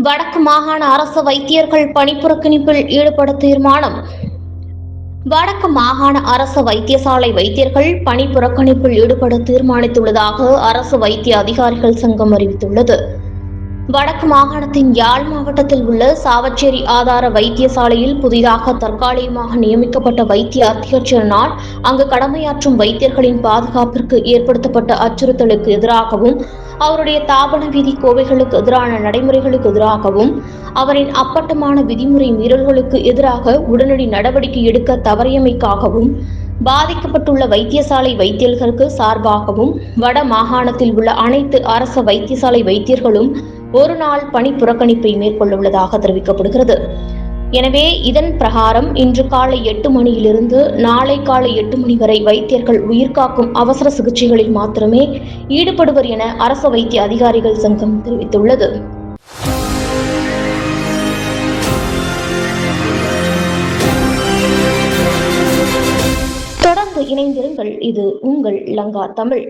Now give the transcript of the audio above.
வடக்கு மாகாண அரசு வைத்தியர்கள் பணிப்புறக்கணிப்பில் ஈடுபட தீர்மானம். வடக்கு மாகாண அரசு வைத்தியசாலை வைத்தியர்கள் பணிப்புறக்கணிப்பில் ஈடுபட தீர்மானித்துள்ளதாக அரசு வைத்திய அதிகாரிகள் சங்கம் அறிவித்துள்ளது. வடக்கு மாகாணத்தின் யாழ் மாவட்டத்தில் உள்ள சாவச்சேரி ஆதார வைத்தியசாலையில் புதிதாக தற்காலிகமாக நியமிக்கப்பட்ட வைத்திய அத்தியட்சரினால் அங்கு கடமையாற்றும் வைத்தியர்களின் பாதுகாப்பிற்கு ஏற்படுத்தப்பட்ட அச்சுறுத்தலுக்கு எதிராகவும், அவருடைய தாபன விதி கோவைகளுக்கு எதிரான நடைமுறைகளுக்கு எதிராகவும், அவரின் அப்பட்டமான விதிமுறை மீறல்களுக்கு எதிராக உடனடி நடவடிக்கை எடுக்க தவறியமைக்காகவும், பாதிக்கப்பட்டுள்ள வைத்தியசாலை வைத்தியர்களுக்கு சார்பாகவும் வட மாகாணத்தில் உள்ள அனைத்து அரச வைத்தியசாலை வைத்தியர்களும் ஒரு நாள் பணி புறக்கணிப்பை மேற்கொள்ளவுள்ளதாக தெரிவிக்கப்படுகிறது. எனவே இதன் பிரகாரம் இன்று காலை 8 மணியிலிருந்து நாளை காலை 8 மணி வரை வைத்தியர்கள் உயிர்காக்கும் அவசர சிகிச்சைகளில் மாத்திரமே ஈடுபடுவர் என அரச வைத்திய அதிகாரிகள் சங்கம் தெரிவித்துள்ளது. தொடர்ந்து இணைந்திருங்கள். இது உங்கள் லங்கா தமிழ்.